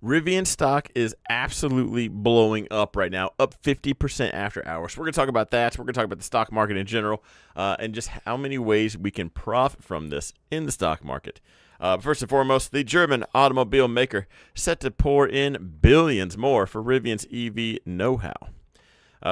Rivian stock is absolutely blowing up right now, up 50% after hours. We're going to talk about that. We're going to talk about the stock market in general and just how many ways we can profit from this in the stock market. First and foremost, the German automobile maker set to pour in billions more for Rivian's EV know-how.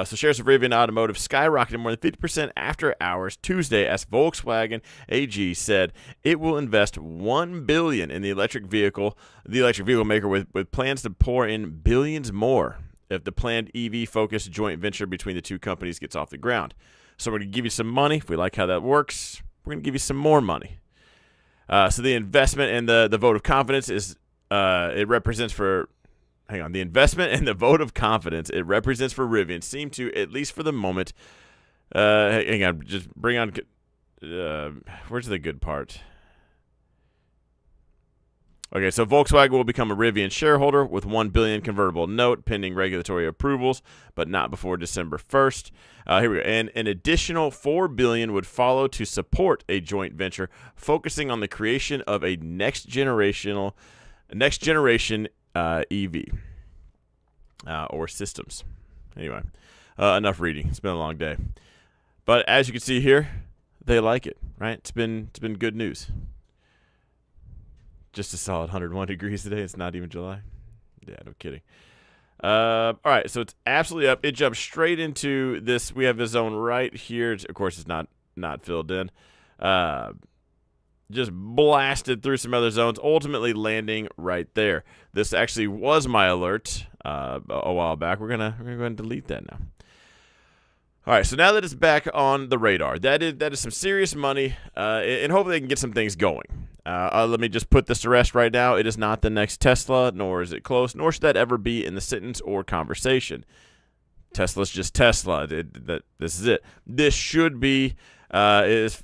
So shares of Rivian Automotive skyrocketed more than 50% after hours Tuesday as Volkswagen AG said it will invest $1 billion in the electric vehicle maker with plans to pour in billions more if the planned EV-focused joint venture between the two companies gets off the ground. So we're going to give you some money. If we like how that works, we're going to give you some more money. So the investment and the vote of confidence is it represents for the investment and the vote of confidence it represents for Rivian seem to, at least for the moment, just bring on, where's the good part? Okay, so Volkswagen will become a Rivian shareholder with $1 billion convertible note pending regulatory approvals, but not before December 1st. Here we go. And an additional $4 billion would follow to support a joint venture focusing on the creation of a next generation EV or systems. Anyway, enough reading. It's been a long day, but as you can see here, they like it, right? It's been good news. Just a solid 101 degrees today. It's not even July. Yeah, no kidding. All right, so it's absolutely up. It jumped straight into this. We have the zone right here. Of course, it's not filled in. Just blasted through some other zones, ultimately landing right there. This actually was my alert a while back. We're gonna go ahead and delete that now. All right, so now that it's back on the radar, that is some serious money, and hopefully they can get some things going. Let me just put this to rest right now. It is not the next Tesla, nor is it close, nor should that ever be in the sentence or conversation. Tesla's just Tesla. This is it. This should be, as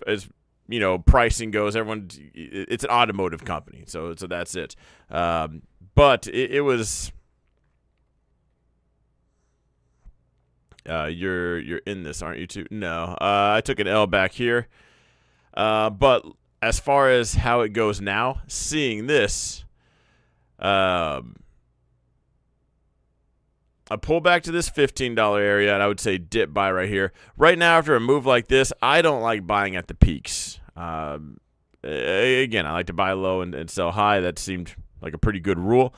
pricing goes, it's an automotive company, so that's it. But it was. You're in this, aren't you too? No, I took an L back here. But as far as how it goes now, seeing this, a pull back to this $15 area, and I would say dip buy right here. Right now, after a move like this, I don't like buying at the peaks. Again, I like to buy low and sell high. That seemed like a pretty good rule.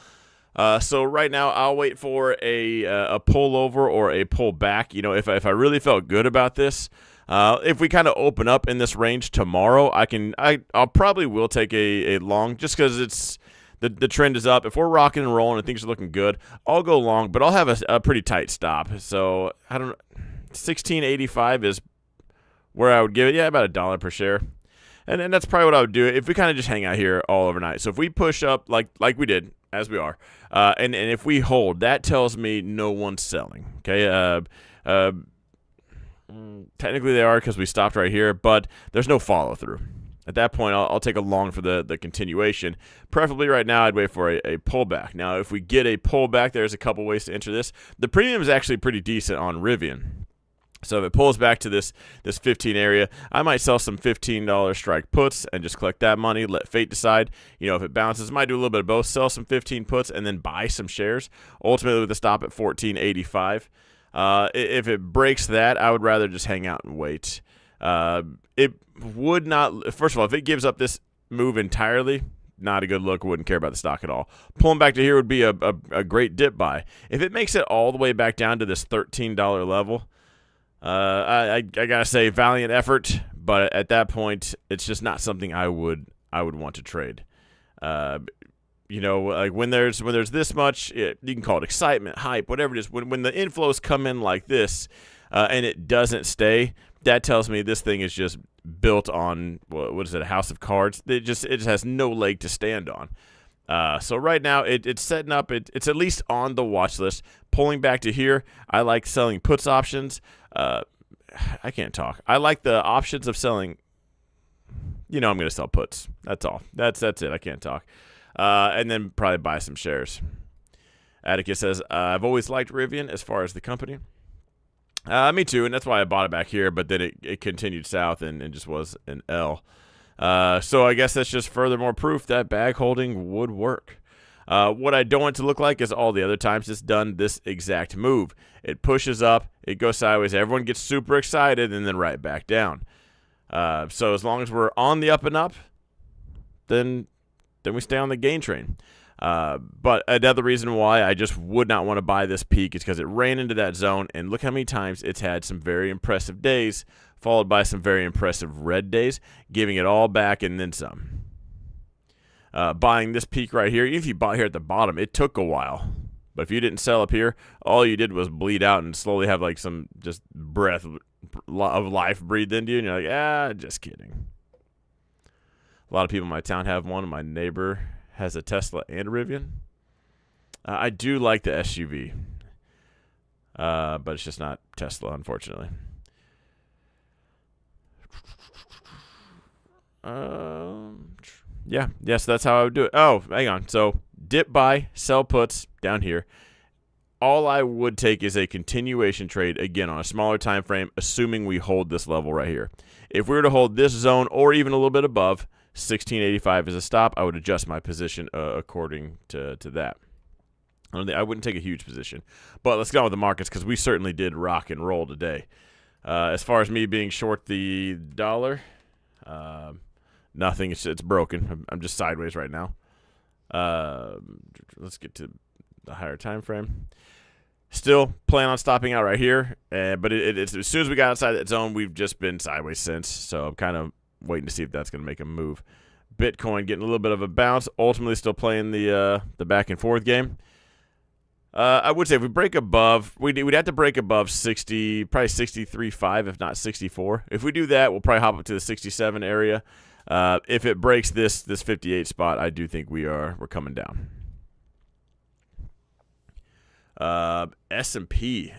So right now, I'll wait for a pull over or a pull back. If I really felt good about this, if we kind of open up in this range tomorrow, I'll probably will take a long just because it's the trend is up. If we're rocking and rolling and things are looking good, I'll go long, but I'll have a pretty tight stop. So I don't know, 16.85 is where I would give it. Yeah, about $1 per share. And that's probably what I would do if we kind of just hang out here all overnight. So if we push up like we did, as we are, and if we hold, that tells me no one's selling. Okay, technically they are because we stopped right here, but there's no follow through. At that point, I'll take a long for the continuation. Preferably right now, I'd wait for a pullback. Now, if we get a pullback, there's a couple ways to enter this. The premium is actually pretty decent on Rivian. So if it pulls back to this 15 area, I might sell some $15 strike puts and just collect that money, let fate decide. If it bounces, might do a little bit of both, sell some 15 puts and then buy some shares, ultimately with a stop at 14.85. If it breaks that, I would rather just hang out and wait. It would not, first of all, if it gives up this move entirely, not a good look. Wouldn't care about the stock at all. Pulling back to here would be a great dip buy. If it makes it all the way back down to this $13 level, I gotta say, valiant effort, but at that point, it's just not something I would want to trade. Like when there's this much, you can call it excitement, hype, whatever it is. When the inflows come in like this, and it doesn't stay, that tells me this thing is just built on what is it, a house of cards? It just has no leg to stand on. So right now it's setting up. It's at least on the watch list. Pulling back to here, I like selling puts options. I can't talk. I like the options of selling. I'm going to sell puts. That's all. That's it. I can't talk. And then probably buy some shares. Atticus says, I've always liked Rivian as far as the company. Me too, and that's why I bought it back here, but then it continued south and just was an L. So I guess that's just furthermore proof that bag holding would work. What I don't want it to look like is all the other times it's done this exact move. It pushes up, it goes sideways, everyone gets super excited, and then right back down. So as long as we're on the up and up, then we stay on the gain train. But another reason why I just would not want to buy this peak is because it ran into that zone, and look how many times it's had some very impressive days, followed by some very impressive red days, giving it all back and then some. Buying this peak right here, even if you bought here at the bottom, it took a while. But if you didn't sell up here, all you did was bleed out and slowly have like some just breath of life breathed into you, and you're like, just kidding. A lot of people in my town have one. My neighbor has a Tesla and a Rivian. I do like the SUV, but it's just not Tesla, unfortunately. Yes, that's how I would do it. Oh, hang on. So dip buy, sell puts down here. All I would take is a continuation trade, again, on a smaller time frame, assuming we hold this level right here. If we were to hold this zone or even a little bit above, 1685 is a stop, I would adjust my position according to that. I wouldn't take a huge position. But let's go on with the markets because we certainly did rock and roll today. As far as me being short the dollar, nothing. It's broken. I'm just sideways right now. Let's get to the higher time frame. Still plan on stopping out right here, but it's as soon as we got outside that zone, we've just been sideways since. So I'm kind of waiting to see if that's going to make a move. Bitcoin getting a little bit of a bounce. Ultimately, still playing the back and forth game. I would say if we break above, we'd have to break above 60, probably 63.5, if not 64. If we do that, we'll probably hop up to the 67 area. If it breaks this 58 spot, I do think we're coming down. S&P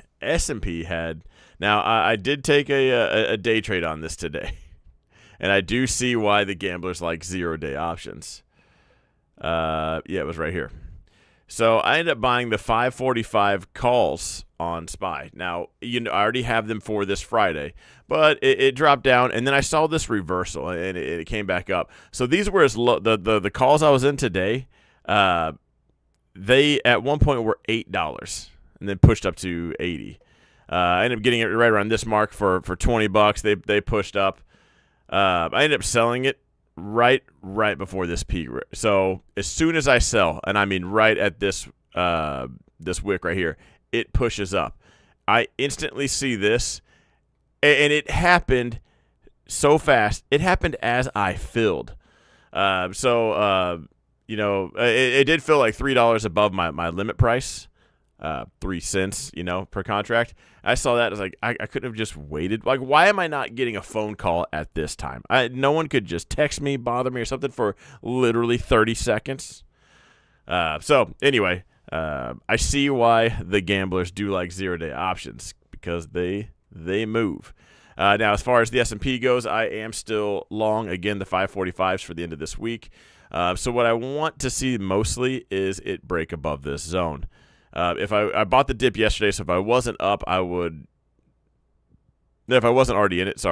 had, now I did take a day trade on this today, and I do see why the gamblers like 0-day options. It was right here. So I ended up buying the 545 calls on SPY. Now, I already have them for this Friday, but it dropped down, and then I saw this reversal, and it came back up. So these were as low. The calls I was in today, they at one point were $8, and then pushed up to 80. I ended up getting it right around this mark for $20. They pushed up. I ended up selling it right before this peak. So as soon as I sell, and I mean right at this wick right here, it pushes up. I instantly see this, and it happened so fast. It happened as I filled. It did feel like $3 above my limit price, 3 cents, per contract. I saw that. I was like, I couldn't have just waited. Like, why am I not getting a phone call at this time? No one could just text me, bother me, or something for literally 30 seconds. So anyway, I see why the gamblers do like 0-day options, because they move. Now, as far as the S&P goes, I am still long, again, the 545s for the end of this week. So what I want to see mostly is it break above this zone. If I bought the dip yesterday, so if I wasn't up, if I wasn't already in it,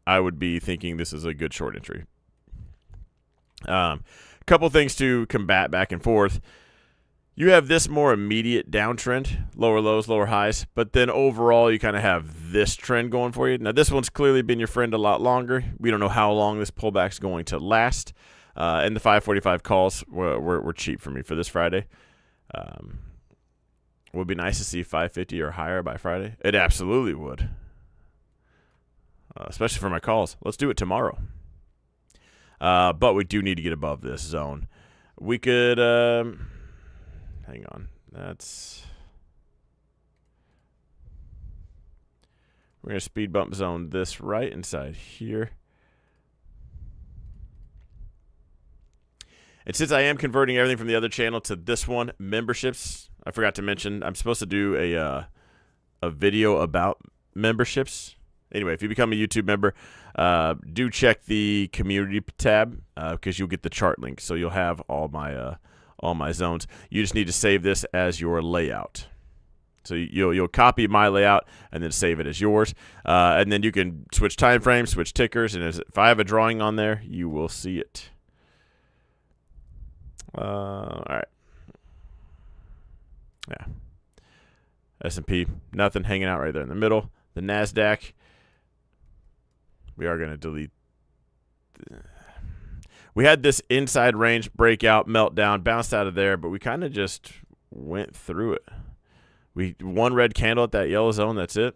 I would be thinking this is a good short entry. Couple things to combat back and forth. You have this more immediate downtrend, lower lows, lower highs, but then overall you kind of have this trend going for you. Now, this one's clearly been your friend a lot longer. We don't know how long this pullback's going to last. And the 545 calls were cheap for me for this Friday. Would be nice to see 550 or higher by Friday. It absolutely would, especially for my calls. Let's do it tomorrow. But we do need to get above this zone. We could hang on. We're going to speed bump zone this right inside here. And since I am converting everything from the other channel to this one, memberships, I forgot to mention, I'm supposed to do a video about memberships. Anyway, if you become a YouTube member, do check the community tab because you'll get the chart link. So you'll have all my zones. You just need to save this as your layout. So you'll copy my layout and then save it as yours. And then you can switch time frames, switch tickers, and if I have a drawing on there, you will see it. All right. S&P, nothing, hanging out right there in the middle. The NASDAQ, we are going to delete. We had this inside range breakout, meltdown, bounced out of there, but we kind of just went through it. One red candle at that yellow zone, that's it.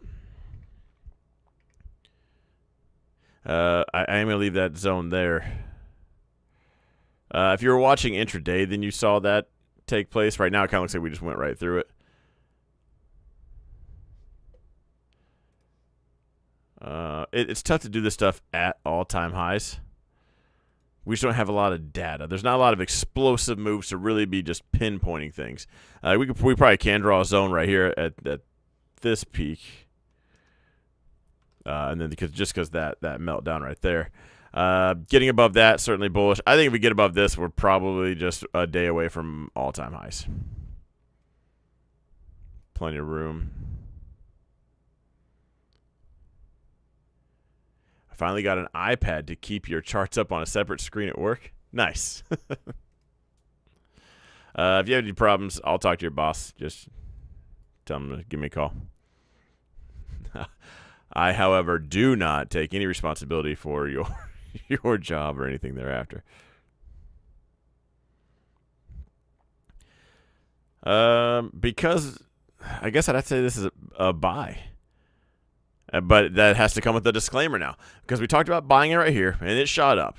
I am going to leave that zone there. If you were watching intraday, then you saw that take place. Right now, it kind of looks like we just went right through it. It's tough to do this stuff at all-time highs. We just don't have a lot of data. There's not a lot of explosive moves to really be just pinpointing things. We probably can draw a zone right here at this peak. And then because that meltdown right there. Getting above that, certainly bullish. I think if we get above this, we're probably just a day away from all-time highs. Plenty of room. I finally got an iPad to keep your charts up on a separate screen at work. Nice. If you have any problems, I'll talk to your boss. Just tell him to give me a call. I, however, do not take any responsibility for your job or anything thereafter. Because I guess I'd have to say this is a buy. But that has to come with a disclaimer now. Because we talked about buying it right here, and it shot up.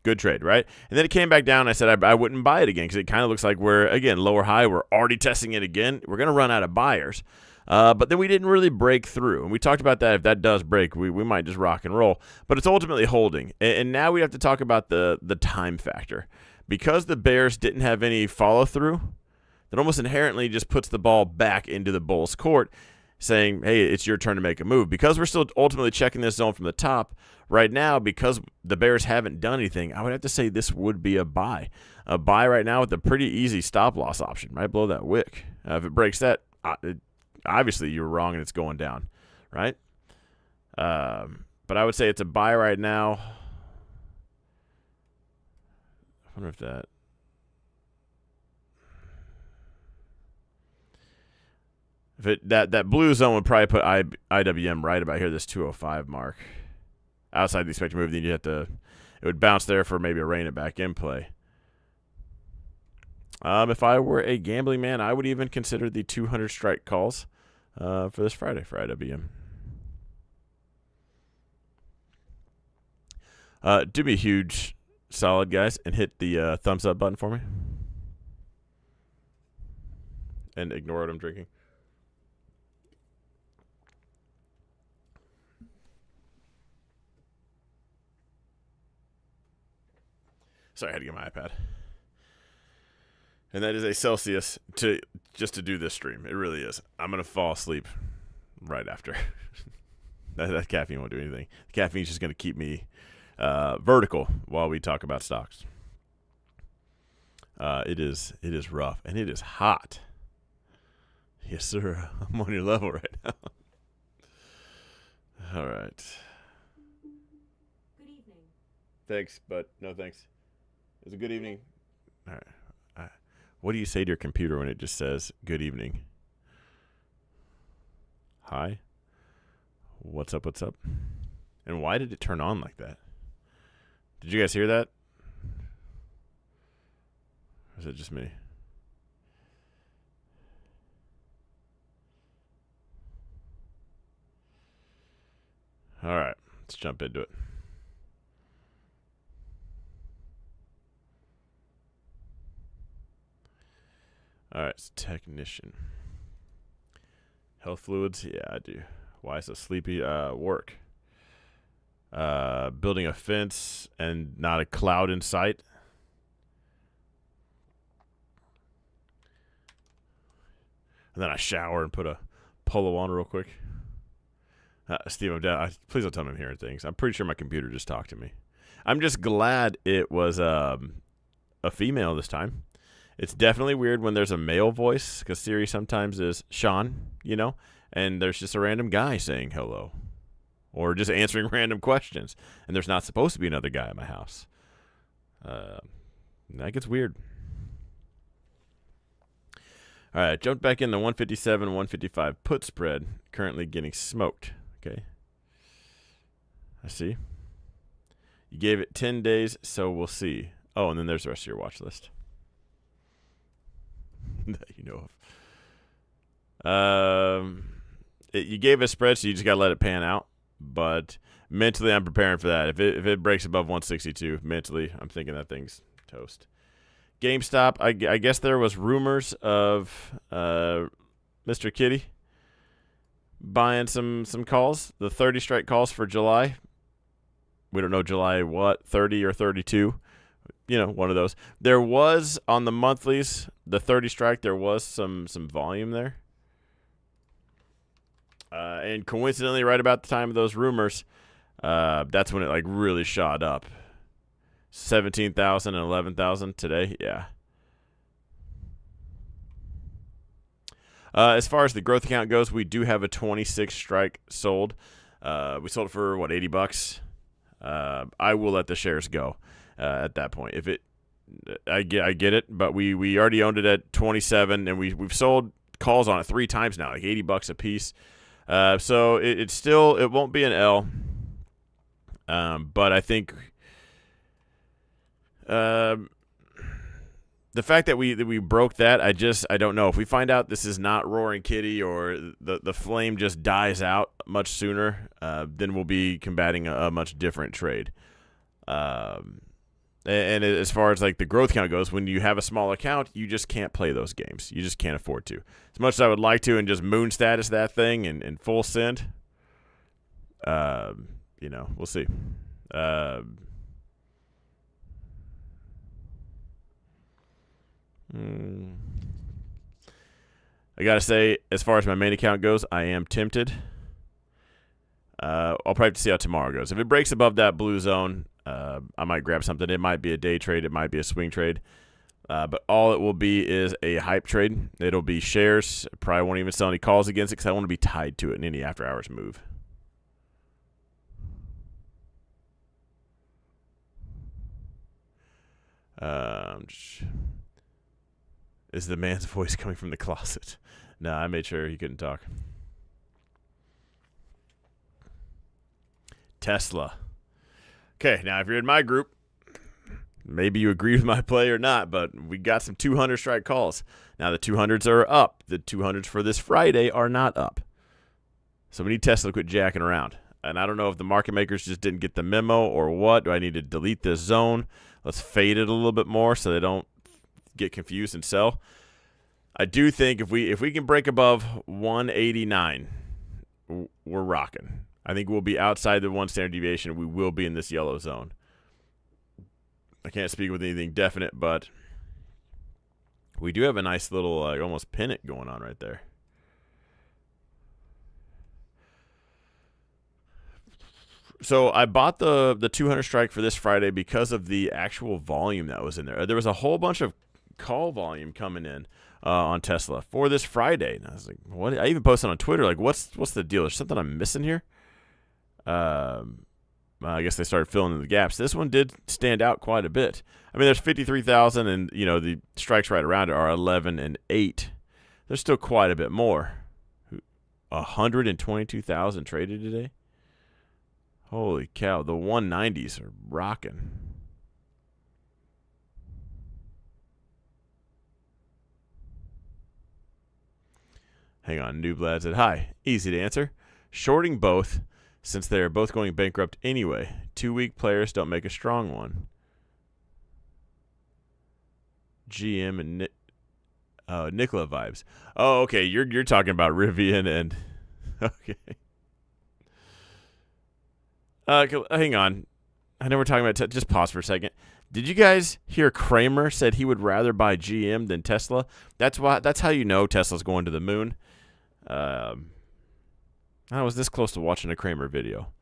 Good trade, right? And then it came back down, and I said I wouldn't buy it again because it kind of looks like we're, again, lower high. We're already testing it again. We're going to run out of buyers. But then we didn't really break through. And we talked about that. If that does break, we might just rock and roll. But it's ultimately holding. And now we have to talk about the time factor. Because the bears didn't have any follow-through, that almost inherently just puts the ball back into the bull's court, saying, hey, it's your turn to make a move. Because we're still ultimately checking this zone from the top, right now, because the bears haven't done anything, I would have to say this would be a buy. A buy right now with a pretty easy stop-loss option, right below that wick. If it breaks that, obviously you were wrong and it's going down, right? But I would say it's a buy right now. I wonder if that blue zone would probably put IWM right about here, this 205 mark. Outside the expected move, then you have to, it would bounce there for maybe a rein it back in play. If I were a gambling man, I would even consider the 200 strike calls for this Friday for IWM. Do me a huge solid, guys, and hit the thumbs up button for me. And ignore what I'm drinking. Sorry, I had to get my iPad. And that is a Celsius just to do this stream. It really is. I'm going to fall asleep right after. that caffeine won't do anything. The caffeine is just going to keep me vertical while we talk about stocks. It is rough, and it is hot. Yes, sir. I'm on your level right now. All right. Good evening. Thanks, but no thanks. It's a good evening. All right. What do you say to your computer when it just says good evening? Hi? What's up? What's up? And why did it turn on like that? Did you guys hear that? Or is it just me? All right. Let's jump into it. All right, it's technician. Health fluids? Yeah, I do. Why so sleepy? Work. Building a fence and not a cloud in sight. And then I shower and put a polo on real quick. Steve, please don't tell me I'm hearing things. I'm pretty sure my computer just talked to me. I'm just glad it was a female this time. It's definitely weird when there's a male voice, because Siri sometimes is Sean, and there's just a random guy saying hello or just answering random questions, and there's not supposed to be another guy at my house. That gets weird. All right, jumped back in the 157, 155 put spread. Currently getting smoked. Okay. I see. You gave it 10 days, so we'll see. Oh, and then there's the rest of your watch list that you know of. You gave a spread, so you just got to let it pan out. But mentally, I'm preparing for that. If it breaks above 162, mentally, I'm thinking that thing's toast. GameStop, I guess there was rumors of Mr. Kitty buying some calls, the 30 strike calls for July. We don't know July what, 30 or 32. You know, one of those. There was on the monthlies, the 30 strike, there was some volume there. And coincidentally, right about the time of those rumors, that's when it like really shot up. 17,000 and 11,000 today, yeah. As far as the growth account goes, we do have a 26 strike sold. We sold it for what, $80. I will let the shares go at that point. If it, I get it, but we already owned it at 27, and we've sold calls on it 3 times now, like $80 a piece. So it won't be an L. But I think the fact that we broke that, I don't know. If we find out this is not Roaring Kitty or the flame just dies out much sooner, then we'll be combating a much different trade. And as far as like the growth count goes, when you have a small account, you just can't play those games. You just can't afford to. As much as I would like to and just moon status that thing and full send, we'll see. I gotta say, as far as my main account goes, I am tempted. I'll probably have to see how tomorrow goes. If it breaks above that blue zone, I might grab something. It might be a day trade. It might be a swing trade. But all it will be is a hype trade. It'll be shares. Probably won't even sell any calls against it because I want to be tied to it in any after-hours move. Is the man's voice coming from the closet? No, I made sure he couldn't talk. Tesla. Okay, now if you're in my group, maybe you agree with my play or not, but we got some 200 strike calls. Now the 200s are up. The 200s for this Friday are not up. So we need Tesla to quit jacking around. And I don't know if the market makers just didn't get the memo or what. Do I need to delete this zone? Let's fade it a little bit more so they don't get confused and sell. I do think if we can break above 189, we're rocking. I think we'll be outside the 1 standard deviation. We will be in this yellow zone. I can't speak with anything definite, but we do have a nice little almost pennant going on right there. So I bought the 200 strike for this Friday because of the actual volume that was in there. There was a whole bunch of call volume coming in on Tesla for this Friday. And I was like, what? I even posted on Twitter, like, what's the deal? There's something I'm missing here? I guess they started filling in the gaps. This one did stand out quite a bit. I mean, there's 53,000, and the strikes right around it are 11 and 8. There's still quite a bit more. 122,000 traded today. Holy cow! The 190s are rocking. Hang on, Nooblad said, hi. Easy to answer. Shorting both, since they are both going bankrupt anyway. 2 weak players don't make a strong one. GM and Nikola vibes. Oh, okay. You're talking about Rivian and okay. Hang on. I know we're talking about just pause for a second. Did you guys hear Kramer said he would rather buy GM than Tesla? That's how you know Tesla's going to the moon. I was this close to watching a Kramer video,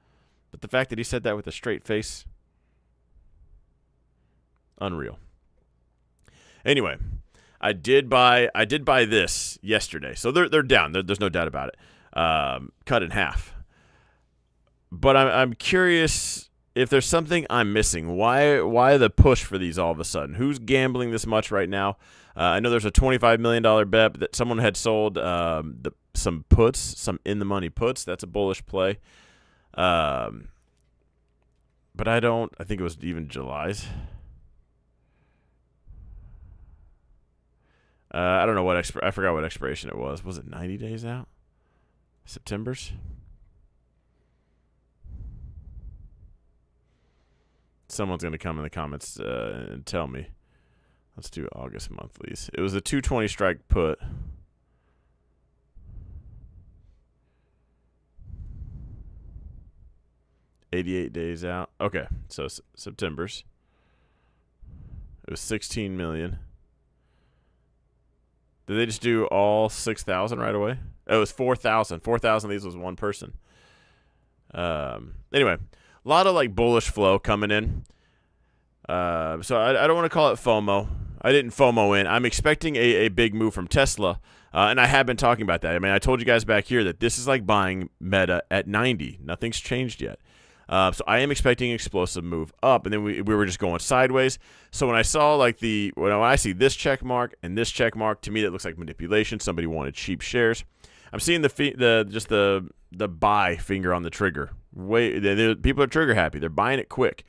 but the fact that he said that with a straight face, unreal. Anyway, I did buy this yesterday, so they're down. There's no doubt about it. Cut in half. But I'm curious if there's something I'm missing, why the push for these all of a sudden? Who's gambling this much right now? I know there's a $25 million bet that someone had sold some puts, some in-the-money puts. That's a bullish play. But I think it was even July's. I don't know I forgot what expiration it was. Was it 90 days out? September's? Someone's going to come in the comments and tell me. Let's do August monthlies. It was a 220 strike put. $88 days out. Okay, so September's. It was 16 million. Did they just do all 6,000 right away? Oh, it was 4,000. 4,000 of these was one person. Anyway, a lot of like bullish flow coming in. So I don't want to call it FOMO. I didn't FOMO in. I'm expecting a big move from Tesla, and I have been talking about that. I mean, I told you guys back here that this is like buying Meta at 90. Nothing's changed yet. So I am expecting an explosive move up, and then we were just going sideways. So when I saw like when I see this check mark and this check mark, to me that looks like manipulation. Somebody wanted cheap shares. I'm seeing the buy finger on the trigger. People are trigger happy. They're buying it quick.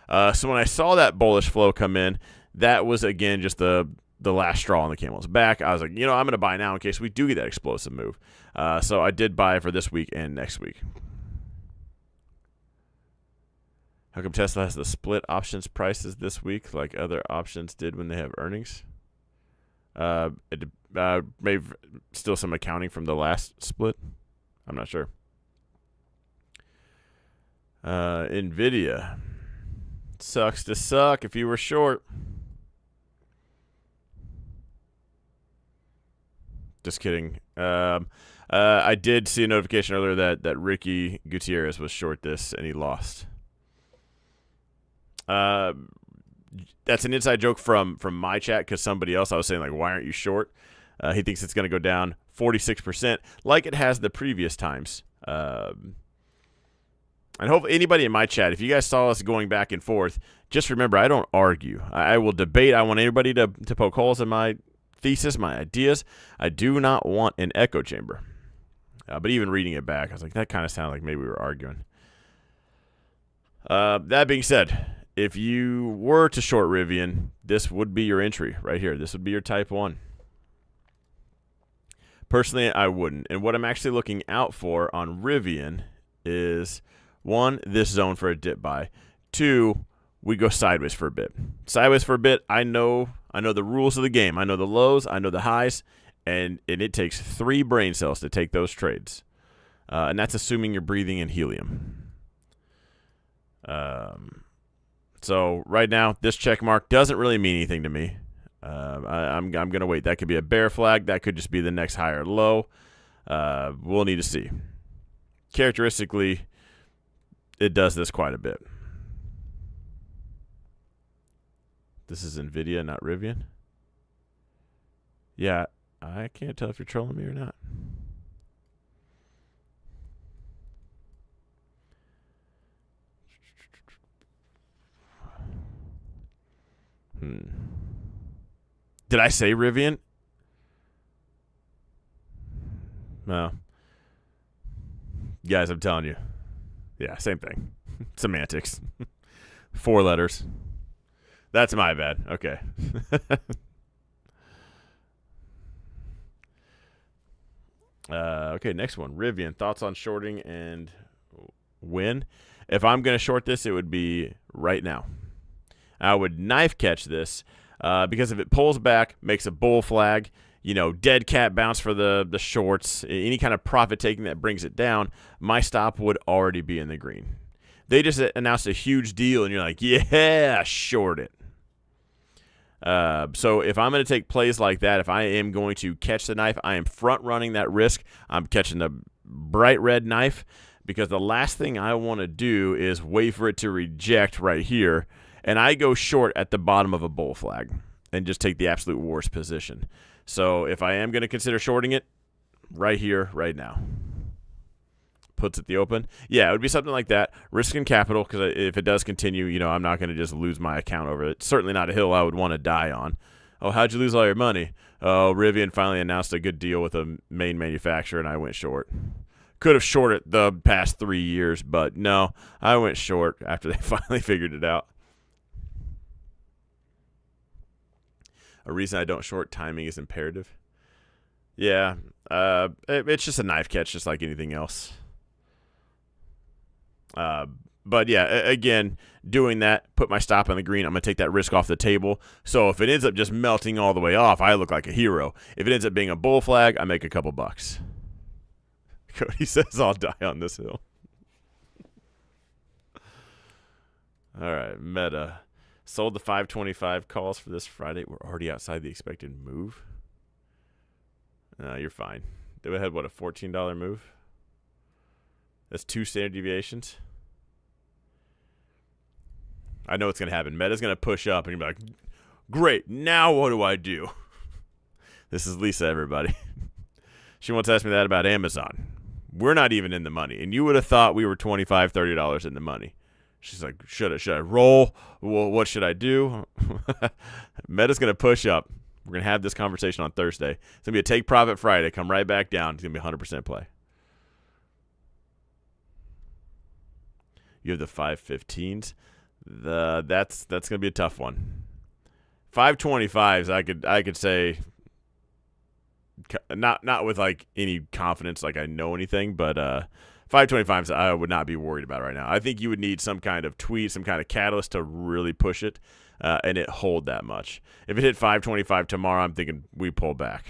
So when I saw that bullish flow come in, that was, again, just the last straw on the camel's back. I was like, I'm going to buy now in case we do get that explosive move. So I did buy for this week and next week. How come Tesla has the split options prices this week like other options did when they have earnings? Maybe still some accounting from the last split. I'm not sure. Nvidia. Sucks to suck if you were short. Just kidding. I did see a notification earlier that Ricky Gutierrez was short this, and he lost. That's an inside joke from my chat because somebody else, I was saying, like, why aren't you short? He thinks it's going to go down 46% like it has the previous times. And hopefully anybody in my chat, if you guys saw us going back and forth, just remember, I don't argue. I will debate. I want anybody to poke holes in my thesis, my ideas. I do not want an echo chamber. But even reading it back, I was like, that kind of sounded like maybe we were arguing. That being said, if you were to short Rivian, this would be your entry right here. This would be your type 1. Personally, I wouldn't. And what I'm actually looking out for on Rivian is, 1, this zone for a dip buy. 2, we go sideways for a bit. Sideways for a bit, I know the rules of the game. I know the lows, I know the highs, and it takes 3 brain cells to take those trades. And that's assuming you're breathing in helium. So right now, this check mark doesn't really mean anything to me. I'm going to wait. That could be a bear flag. That could just be the next high or low. We'll need to see. Characteristically, it does this quite a bit. This is Nvidia, not Rivian. Yeah, I can't tell if you're trolling me or not. Did I say Rivian? No. Guys, I'm telling you. Yeah, same thing. Semantics. 4 letters. That's my bad. Okay. Okay, next one. Rivian. Thoughts on shorting and when? If I'm going to short this, it would be right now. I would knife catch this because if it pulls back, makes a bull flag, dead cat bounce for the shorts, any kind of profit taking that brings it down, my stop would already be in the green. They just announced a huge deal, and you're like, yeah, short it. So if I'm going to take plays like that, if I am going to catch the knife, I am front running that risk. I'm catching the bright red knife because the last thing I want to do is wait for it to reject right here, and I go short at the bottom of a bull flag and just take the absolute worst position. So if I am going to consider shorting it, right here, right now. puts at the open. Yeah, it would be something like that. Risk and capital, because if it does continue, you know, I'm not going to just lose my account over it. It's certainly not a hill I would want to die on. Oh, how'd you lose all your money? Oh, Rivian finally announced a good deal with a main manufacturer, and I went short. Could have shorted the past 3 years, but no, I went short after they finally figured it out. A reason I don't short: timing is imperative. Yeah, it's just a knife catch, just like anything else. But yeah, again, doing that, put my stop on the green. I'm going to take that risk off the table. So if it ends up just melting all the way off, I look like a hero. If it ends up being a bull flag, I make a couple bucks. Cody says I'll die on this hill. All right, Meta. Sold the 525 calls for this Friday. We're already outside the expected move. You're fine. They had, what, a $14 move? That's 2 standard deviations. I know what's going to happen. Meta's going to push up, and you'll be like, great, now what do I do? This is Lisa, everybody. She wants to ask me that about Amazon. We're not even in the money, and you would have thought we were $25, $30 in the money. She's like, should I roll? Well, what should I do? Meta's going to push up. We're going to have this conversation on Thursday. It's going to be a take profit Friday. Come right back down. It's going to be 100% play. You have the 515s. That's going to be a tough one. 525s, I could say, not with like any confidence, like I know anything, but 525s I would not be worried about right now. I think you would need some kind of tweet, some kind of catalyst to really push it, and it hold that much. If it hit 525 tomorrow, I'm thinking we pull back.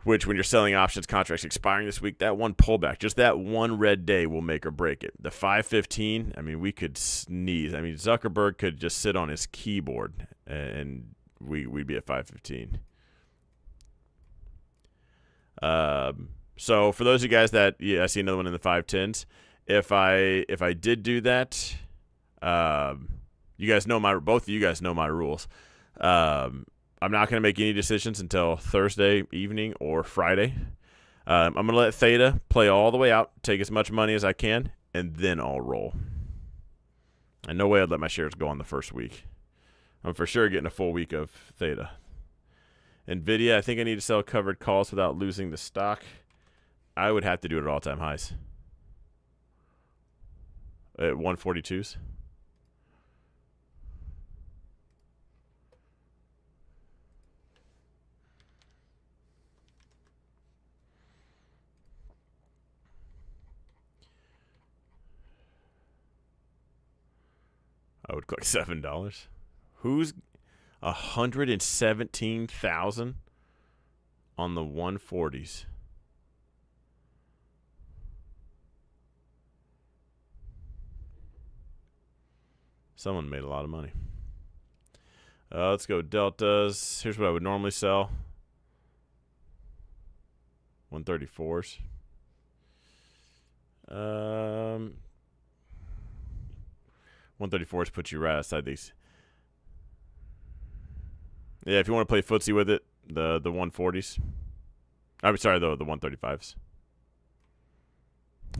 Which, when you're selling options contracts expiring this week, that one pullback, just that one red day will make or break it. The 515, I mean, we could sneeze. I mean, Zuckerberg could just sit on his keyboard, and we'd be at 515. So for those of you guys that, I see another one in the 510s. If I did do that, you guys know both of you guys know my rules. I'm not going to make any decisions until Thursday evening or Friday. I'm going to let Theta play all the way out, take as much money as I can, and then I'll roll. And no way I'd let my shares go on the first week. I'm for sure getting a full week of Theta. Nvidia, I think I need to sell covered calls without losing the stock. I would have to do it at all-time highs. At 142s. I would click $7. Who's 117,000 on the 140s? Someone made a lot of money. Let's go deltas. Here's what I would normally sell. 134s. 134s puts you right outside these. Yeah, if you want to play footsie with it, the 140s. I'm sorry, the 135s.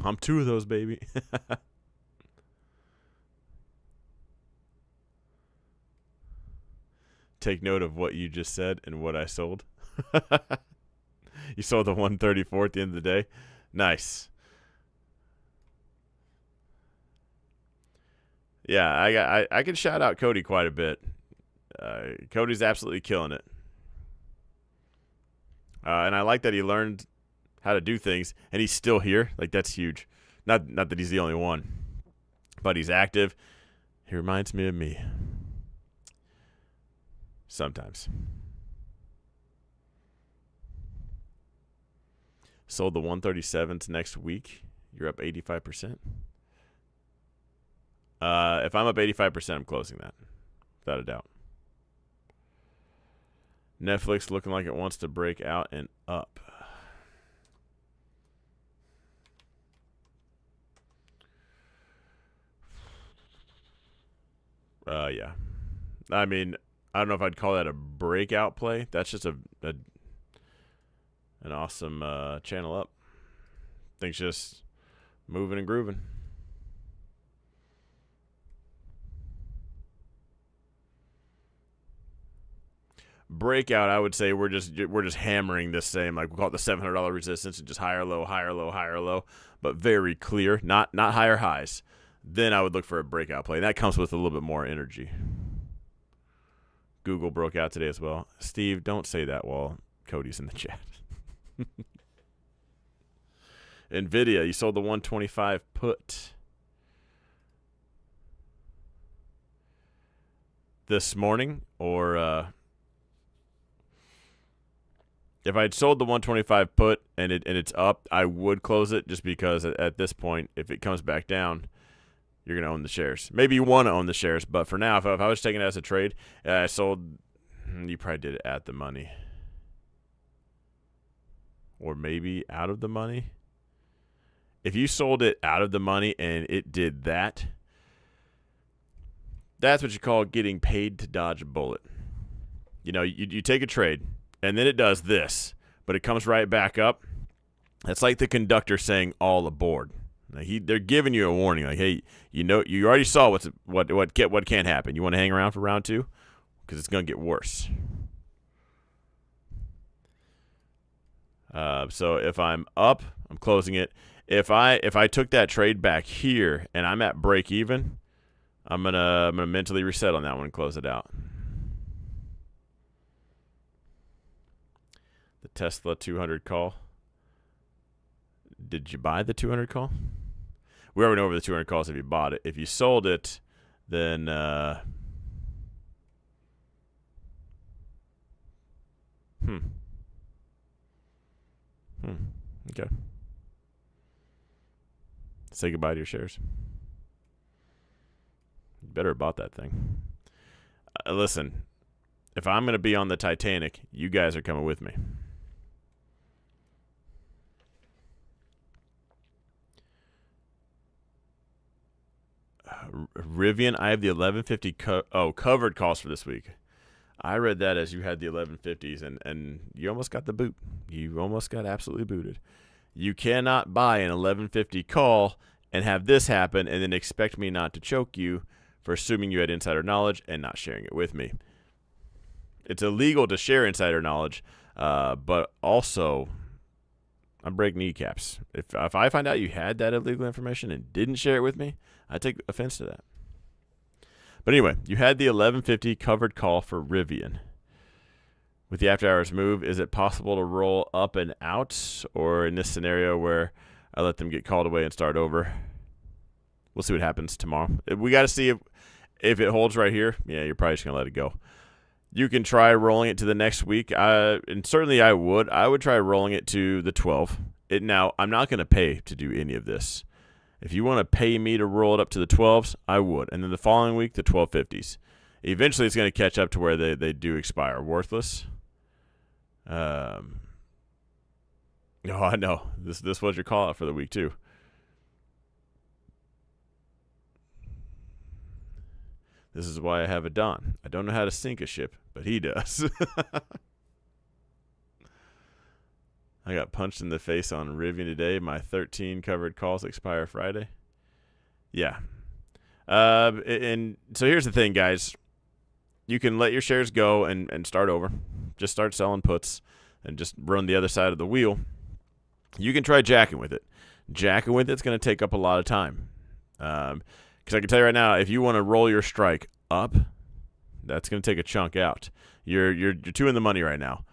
I'm 2 of those, baby. Take note of what you just said and what I sold. You sold the 134 at the end of the day. Nice. Yeah, I can shout out Cody quite a bit. Cody's absolutely killing it. And I like that he learned how to do things, and he's still here. Like, that's huge. Not that he's the only one, but he's active. He reminds me of me. Sometimes. Sold the 137s next week. You're up 85%. If I'm up 85%, I'm closing that. Without a doubt. Netflix looking like it wants to break out and up. Yeah. I mean, I don't know if I'd call that a breakout play. That's just an awesome channel up. Things just Moving and grooving. Breakout, I would say we're just hammering this same, like we call it the $700 resistance, and just higher low, higher low, higher low, but very clear, not higher highs. Then I would look for a breakout play. That comes with a little bit more energy. Google broke out today as well. Steve, don't say that while Cody's in the chat. Nvidia, you sold the 125 put this morning, or if I'd sold the 125 put and it's up, I would close it, just because at this point, if it comes back down, you're going to own the shares. Maybe you want to own the shares, but for now, if I was taking it as a trade, I sold, you probably did it at the money. Or maybe out of the money. If you sold it out of the money and it did that, that's what you call getting paid to dodge a bullet. You know, you take a trade, and then it does this, but it comes right back up. That's like the conductor saying all aboard. Like they're giving you a warning, like, hey, you know, you already saw what can't happen. You want to hang around for round 2? Because it's going to get worse. So if I'm up, I'm closing it. If I took that trade back here and I'm at break even, I'm gonna mentally reset on that one and close it out. The Tesla 200 call. Did you buy the 200 call? We already know over the 200 calls if you bought it. If you sold it, then okay. Say goodbye to your shares. You better have bought that thing. Listen, if I'm going to be on the Titanic, you guys are coming with me. Rivian, I have the 1150 covered calls for this week. I read that as you had the 1150s, and you almost got the boot. You almost got absolutely booted. You cannot buy an 1150 call and have this happen and then expect me not to choke you for assuming you had insider knowledge and not sharing it with me. It's illegal to share insider knowledge, but also I break kneecaps. If I find out you had that illegal information and didn't share it with me, I take offense to that. But anyway, you had the 1150 covered call for Rivian. With the after hours move, is it possible to roll up and out, or in this scenario where I let them get called away and start over? We'll see what happens tomorrow. We got to see if it holds right here. Yeah, you're probably just going to let it go. You can try rolling it to the next week, and certainly I would. I would try rolling it to the 12. Now, I'm not going to pay to do any of this. If you want to pay me to roll it up to the 12s, I would. And then the following week, the 1250s. Eventually, it's going to catch up to where they do expire. Worthless. Oh, I know. This was your call out for the week, too. This is why I have a Don. I don't know how to sink a ship, but he does. I got punched in the face on Rivian today. My 13 covered calls expire Friday. Yeah. And so here's the thing, guys. You can let your shares go and start over. Just start selling puts and just run the other side of the wheel. You can try jacking with it. Jacking with it's going to take up a lot of time. Because I can tell you right now, if you want to roll your strike up, that's going to take a chunk out. You're 2 in the money right now.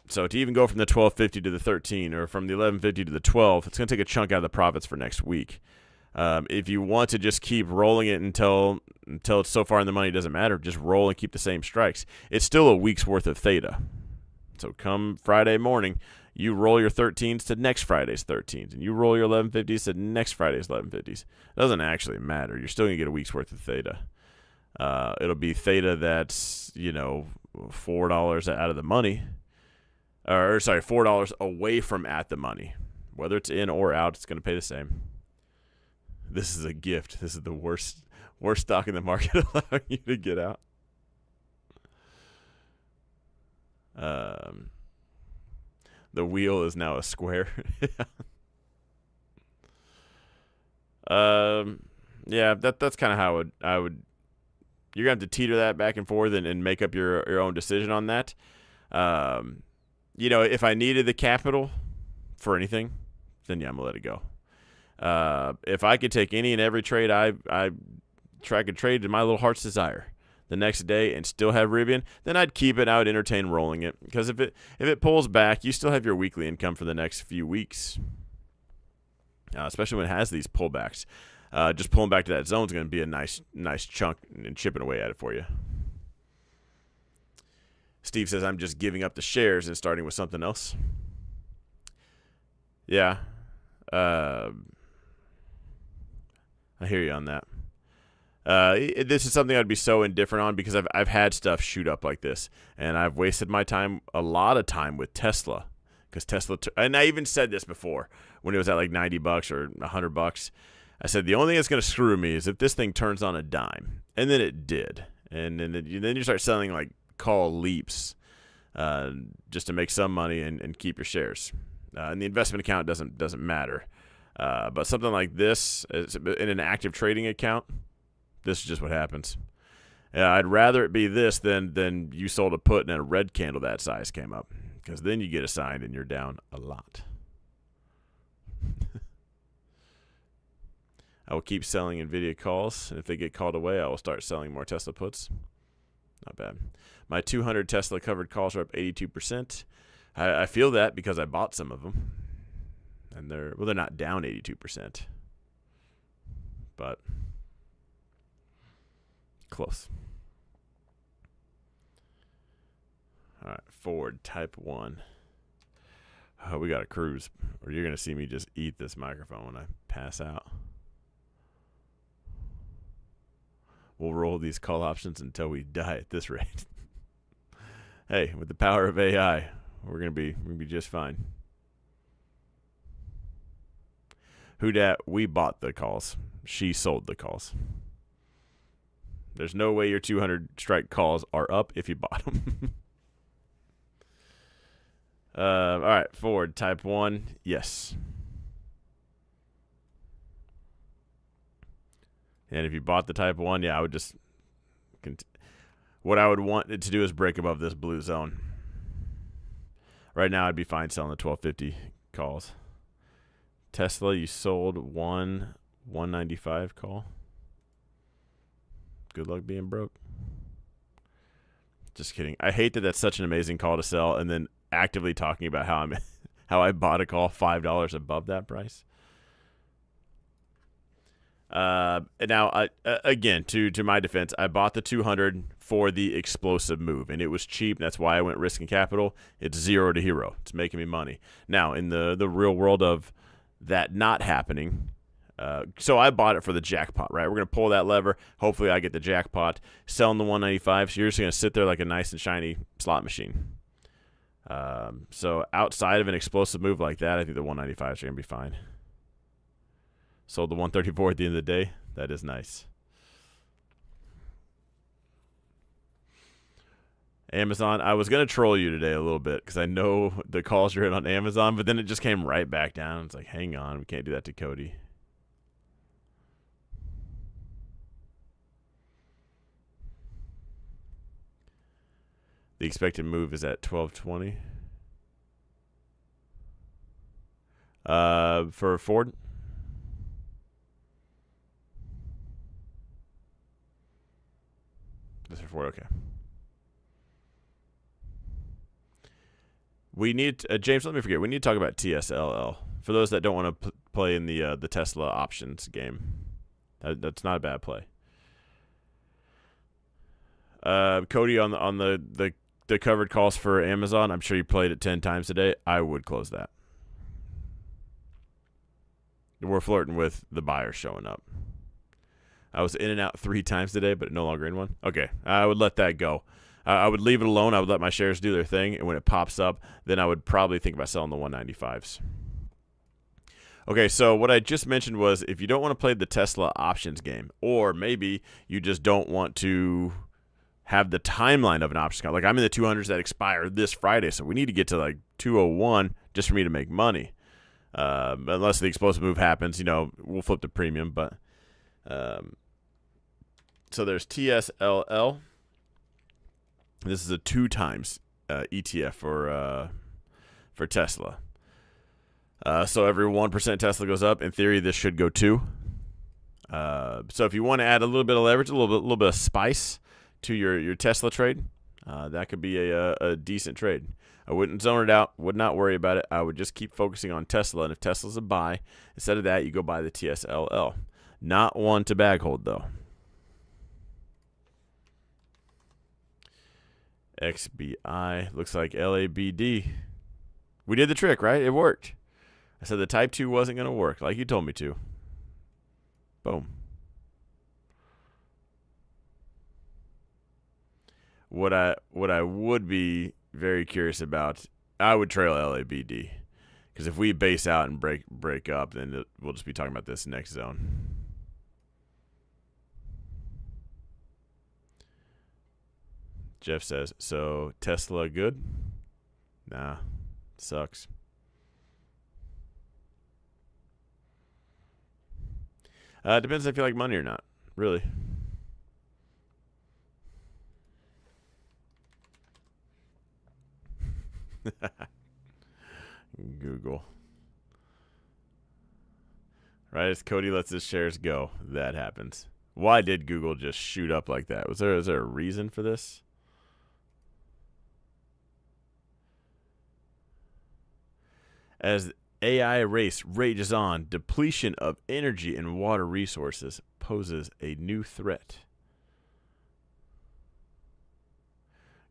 So to even go from the 1250 to the 13, or from the 1150 to the 12, it's going to take a chunk out of the profits for next week. If you want to just keep rolling it until it's so far in the money it doesn't matter, just roll and keep the same strikes. It's still a week's worth of theta. So come Friday morning, you roll your 13s to next Friday's 13s, and you roll your 1150s to next Friday's 1150s. It doesn't actually matter. You're still going to get a week's worth of theta. It'll be theta that's, $4 out of the money. Or sorry, $4 away from at the money. Whether it's in or out, it's going to pay the same. This is a gift. This is the worst stock in the market allowing you to get out. The wheel is now a square. Yeah, that's kind of how I would. You're gonna have to teeter that back and forth and make up your own decision on that. If I needed the capital for anything, then yeah, I'm gonna let it go. If I could take any and every trade I could trade to my little heart's desire the next day and still have Rivian, then I'd keep it. I would entertain rolling it, because if it pulls back, you still have your weekly income for the next few weeks. Especially when it has these pullbacks. Just pulling back to that zone is going to be a nice chunk and chipping away at it for you. Steve says, I'm just giving up the shares and starting with something else. Yeah. I hear you on that. This is something I'd be so indifferent on, because I've had stuff shoot up like this, and I've wasted my time, a lot of time, with Tesla. Because Tesla, and I even said this before when it was at like $90 or $100. I said the only thing that's going to screw me is if this thing turns on a dime, and then it did, and then you start selling like call leaps, just to make some money and keep your shares. And the investment account doesn't matter, but something like this in an active trading account, this is just what happens. I'd rather it be this than you sold a put and a red candle that size came up. Because then you get assigned and you're down a lot. I will keep selling Nvidia calls. And if they get called away, I will start selling more Tesla puts. Not bad. My 200 Tesla covered calls are up 82%. I feel that because I bought some of them. And they're not down 82%. But close. All right, Ford Type 1. Oh, we got a cruise, or you're going to see me just eat this microphone when I pass out. We'll roll these call options until we die at this rate. Hey, with the power of AI, we're going to be just fine. Who dat? We bought the calls. She sold the calls. There's no way your 200 strike calls are up if you bought them. All right, Ford Type 1, yes. And if you bought the Type 1, yeah, I would just what I would want it to do is break above this blue zone. Right now, I'd be fine selling the 1250 calls. Tesla, you sold 195 call. Good luck being broke. Just kidding. I hate that that's such an amazing call to sell, and then actively talking about how I bought a call $5 above that price. Now, again, to my defense, I bought the 200 for the explosive move, and it was cheap. That's why I went risking capital. It's 0 to hero. It's making me money. Now, in the real world of that not happening, so I bought it for the jackpot, right? We're going to pull that lever. Hopefully I get the jackpot. Selling the 195, so you're just going to sit there like a nice and shiny slot machine. So outside of an explosive move like that, I think the 195s are going to be fine. Sold the 134 at the end of the day. That is nice. Amazon, I was going to troll you today a little bit because I know the calls you're in on Amazon, but then it just came right back down. It's like, hang on, we can't do that to Cody. The expected move is at 1220. For Ford. This is Ford, okay. We need James. Let me forget. We need to talk about TSLL for those that don't want to play in the Tesla options game. That's not a bad play. Cody on the covered calls for Amazon. I'm sure you played it 10 times today. I would close that. We're flirting with the buyer showing up. I was in and out 3 times today, but no longer in one. Okay, I would let that go. I would leave it alone. I would let my shares do their thing, and when it pops up, then I would probably think about selling the 195s. Okay, so what I just mentioned was if you don't want to play the Tesla options game, or maybe you just don't want to have the timeline of an options account. Like I'm in the 200s that expire this Friday, so we need to get to like 201 just for me to make money. Unless the explosive move happens, we'll flip the premium. But so there's TSLL. This is a 2 times ETF for Tesla. So every 1% Tesla goes up. In theory, this should go 2. So if you want to add a little bit of leverage, a little bit of spice to your Tesla trade, that could be a decent trade. I wouldn't zone it out, would not worry about it. I would just keep focusing on Tesla, and if Tesla's a buy, instead of that, you go buy the TSLL. Not one to bag hold, though. XBI looks like LABD. We did the trick, right? It worked. I said the Type 2 wasn't going to work, like you told me to. Boom. What I would be very curious about, I would trail LABD, because if we base out and break up, then we'll just be talking about this next zone. Jeff says, so Tesla good? Nah, sucks. Depends if you like money or not, really. Google. Right as Cody lets his shares go, that happens. Why did Google just shoot up like that? Is there a reason for this? As AI race rages on, depletion of energy and water resources poses a new threat.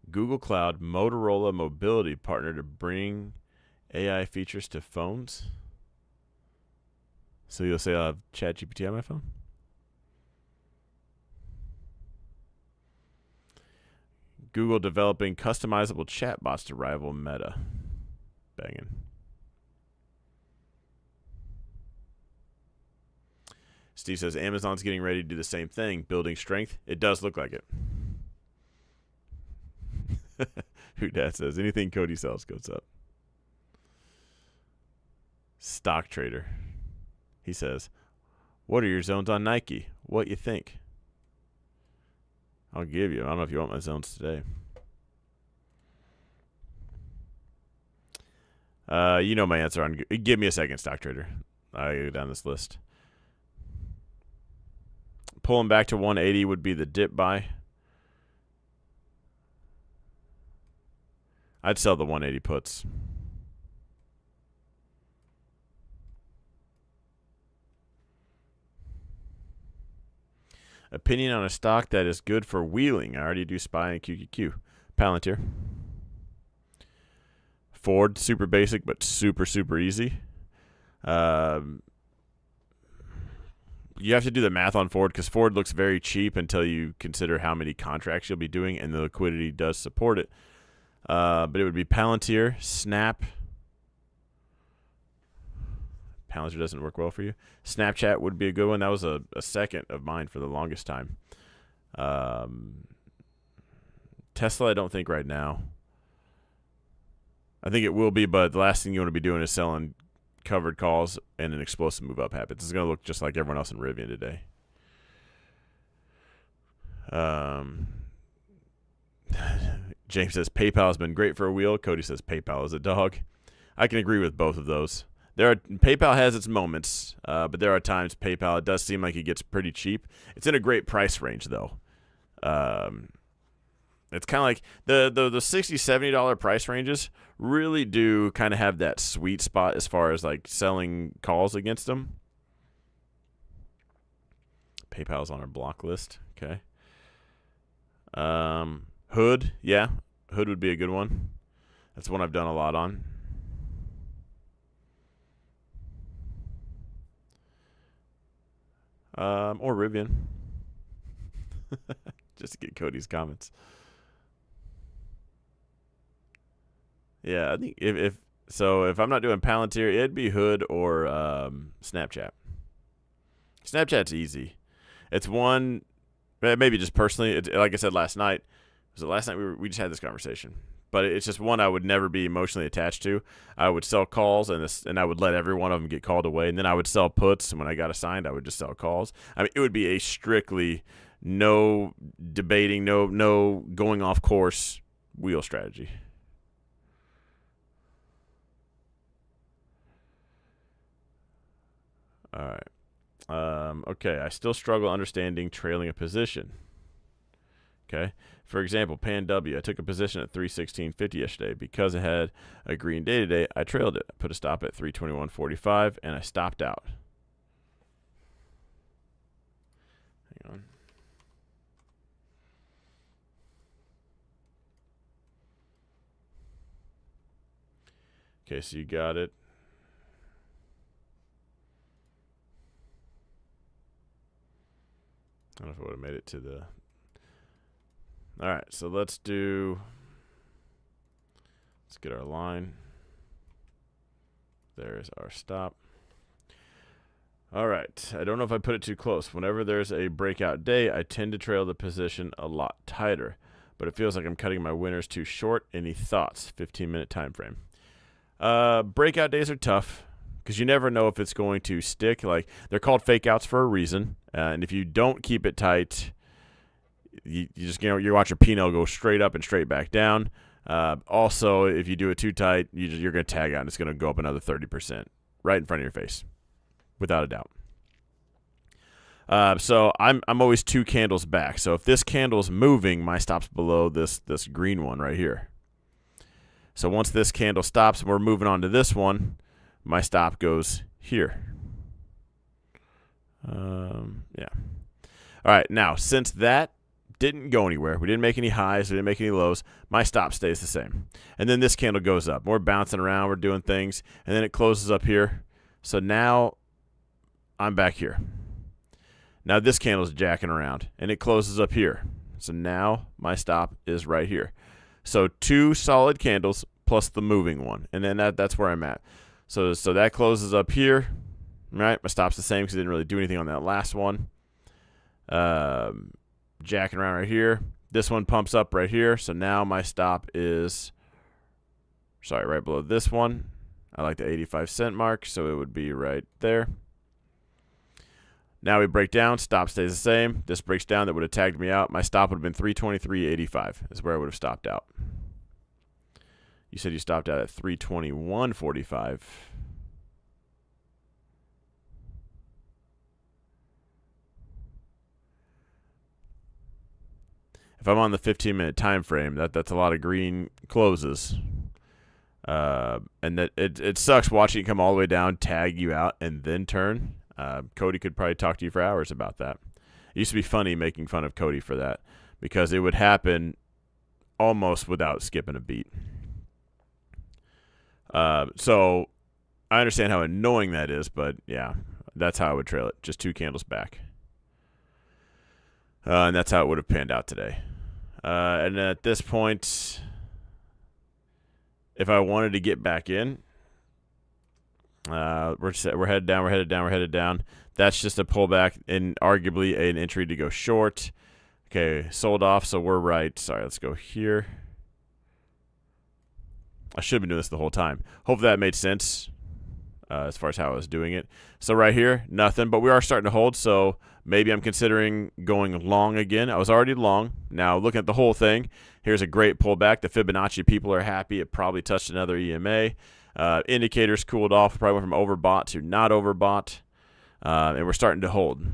Google Cloud Motorola Mobility partner to bring AI features to phones. So you'll say I'll have ChatGPT on my phone? Google developing customizable chatbots to rival Meta. Banging. Steve says Amazon's getting ready to do the same thing, building strength. It does look like it. Who dat says anything Cody sells goes up. Stock trader. He says, what are your zones on Nike? What you think? I'll give you. I don't know if you want my zones today. You know my answer on. Give me a second, stock trader. I go down this list. Pulling back to 180 would be the dip buy. I'd sell the 180 puts. Opinion on a stock that is good for wheeling. I already do SPY and QQQ. Palantir. Ford, super basic, but super, super easy. You have to do the math on Ford because Ford looks very cheap until you consider how many contracts you'll be doing, and the liquidity does support it. But it would be Palantir, Snap. Palantir doesn't work well for you. Snapchat would be a good one. That was a second of mine for the longest time. Tesla, I don't think right now. I think it will be, but the last thing you want to be doing is selling covered calls and an explosive move up happens. It's going to look just like everyone else in Rivian today. James says PayPal has been great for a wheel. Cody says PayPal is a dog. I can agree with both of those. PayPal has its moments, but there are times PayPal, it does seem like it gets pretty cheap. It's in a great price range, though. It's kind of like the $60, $70 price ranges really do kind of have that sweet spot as far as like selling calls against them. PayPal's on our block list. Okay. Hood, yeah. Hood would be a good one. That's one I've done a lot on. Or Rivian. Just to get Cody's comments. Yeah, I think if I'm not doing Palantir, it'd be Hood or Snapchat. Snapchat's easy. It's one, maybe just personally, like I said last night, Was it last night? We just had this conversation. But it's just one I would never be emotionally attached to. I would sell calls, and I would let every one of them get called away. And then I would sell puts, and when I got assigned, I would just sell calls. I mean, it would be a strictly no debating, no going off course wheel strategy. All right. Okay, I still struggle understanding trailing a position. Okay. For example, Pan W, I took a position at 316.50 yesterday. Because it had a green day today, I trailed it. I put a stop at 321.45, and I stopped out. Hang on. Okay, so you got it. I don't know if I would have made it to the... All right, so let's get our line. There's our stop. All right, I don't know if I put it too close. Whenever there's a breakout day, I tend to trail the position a lot tighter, but it feels like I'm cutting my winners too short. Any thoughts? 15-minute time frame. Breakout days are tough because you never know if it's going to stick. Like, they're called fake outs for a reason, and if you don't keep it tight, you just, you watch your P&L go straight up and straight back down. Also, if you do it too tight, you're going to tag out, and it's going to go up another 30% right in front of your face, without a doubt. So I'm always 2 candles back. So if this candle's moving, my stop's below this green one right here. So once this candle stops and we're moving on to this one, my stop goes here. Yeah. All right. Now, since that didn't go anywhere, we didn't make any highs, we didn't make any lows, my stop stays the same. And then this candle goes up. We're bouncing around, we're doing things, and then it closes up here. So now I'm back here. Now this candle's jacking around, and it closes up here. So now my stop is right here. So 2 solid candles plus the moving one, and then that's where I'm at. So that closes up here, right? My stop's the same because I didn't really do anything on that last one. Jacking around right here. This one pumps up right here. So now my stop is, right below this one. I like the 85-cent mark, so it would be right there. Now we break down. Stop stays the same. This breaks down. That would have tagged me out. My stop would have been 323.85 is where I would have stopped out. You said you stopped out at 321.45. If I'm on the 15-minute time frame, that's a lot of green closes. And that it sucks watching it come all the way down, tag you out, and then turn. Cody could probably talk to you for hours about that. It used to be funny making fun of Cody for that because it would happen almost without skipping a beat. So I understand how annoying that is, but yeah, that's how I would trail it. Just 2 candles back. And that's how it would have panned out today. And at this point, if I wanted to get back in, we're headed down, we're headed down. That's just a pullback and arguably an entry to go short. Okay, sold off, so we're right. Sorry, let's go here. I should have been doing this the whole time. Hopefully that made sense as far as how I was doing it. So right here, nothing, but we are starting to hold, so maybe I'm considering going long again. I was already long. Now, looking at the whole thing, here's a great pullback. The Fibonacci people are happy. It probably touched another EMA. Indicators cooled off. Probably went from overbought to not overbought, and we're starting to hold.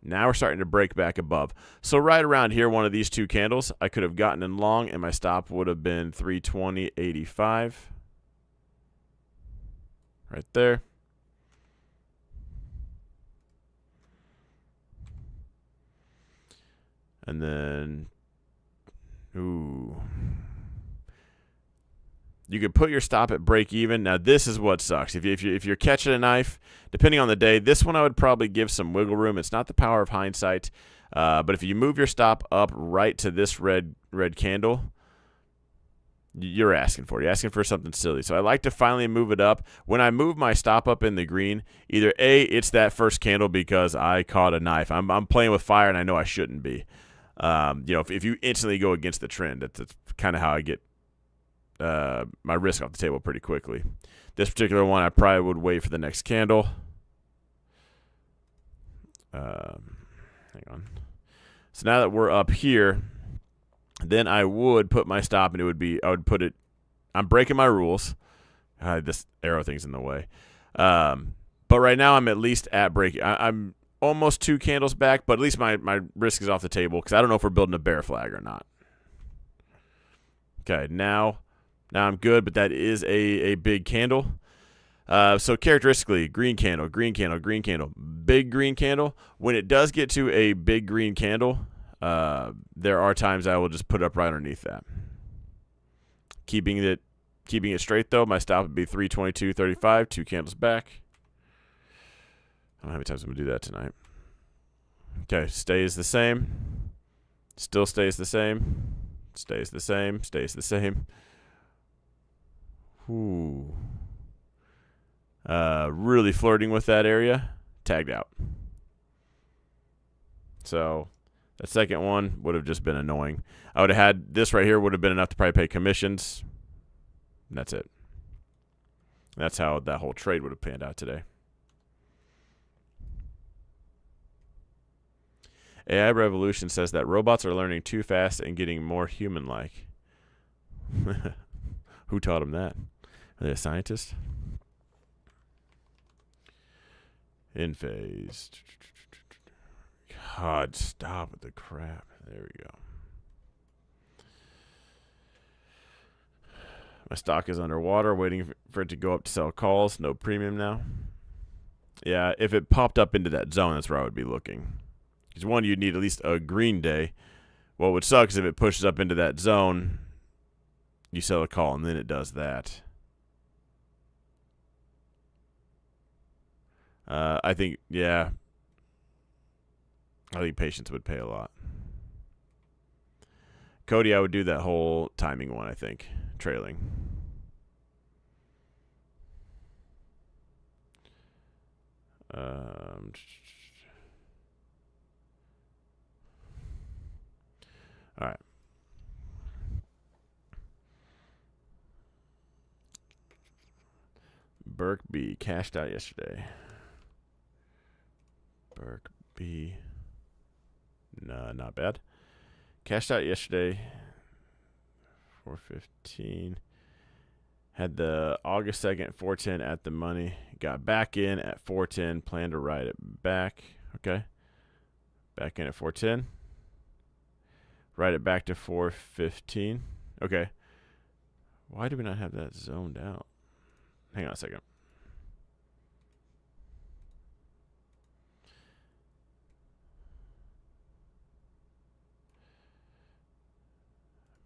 Now we're starting to break back above. So right around here, one of these 2 candles, I could have gotten in long, and my stop would have been 320.85. Right there. And then, you could put your stop at break even. Now this is what sucks. If you're catching a knife, depending on the day, this one I would probably give some wiggle room. It's not the power of hindsight, but if you move your stop up right to this red candle, you're asking for it. You're asking for something silly. So I like to finally move it up. When I move my stop up in the green, either A, it's that first candle because I caught a knife. I'm playing with fire and I know I shouldn't be. If you instantly go against the trend, that's kind of how I get my risk off the table pretty quickly. This particular one, I probably would wait for the next candle. Hang on. So now that we're up here, then I would put my stop, and I would put it. I'm breaking my rules. This arrow thing's in the way. But right now I'm at least at break. I'm almost 2 candles back, but at least my risk is off the table because I don't know if we're building a bear flag or not. Okay, now I'm good, but that is a big candle. So characteristically, green candle, green candle, green candle, big green candle. When it does get to a big green candle, there are times I will just put it up right underneath that. Keeping it straight though, my stop would be 322.35, 2 candles back. I don't know how many times I'm gonna do that tonight. Okay, stays the same. Still stays the same. Stays the same. Stays the same. Ooh. Really flirting with that area. Tagged out. So that second one would have just been annoying. I would have had this right here would have been enough to probably pay commissions. And that's it. That's how that whole trade would have panned out today. AI Revolution says that robots are learning too fast and getting more human-like. Who taught them that? Are they a scientist? In phase. God, stop with the crap. There we go. My stock is underwater, waiting for it to go up to sell calls. No premium now. Yeah, if it popped up into that zone, that's where I would be looking. Because one, you'd need at least a green day. What would suck is if it pushes up into that zone, you sell a call, and then it does that. I think patience would pay a lot. Cody, I would do that whole timing one, I think. Trailing. All right. Burke B cashed out yesterday. Burke B. No, not bad. Cashed out yesterday. 415. Had the August 2nd 410 at the money. Got back in at 410. Plan to ride it back. Okay. Back in at 410. Ride it back to 415. Okay. Why do we not have that zoned out? Hang on a second.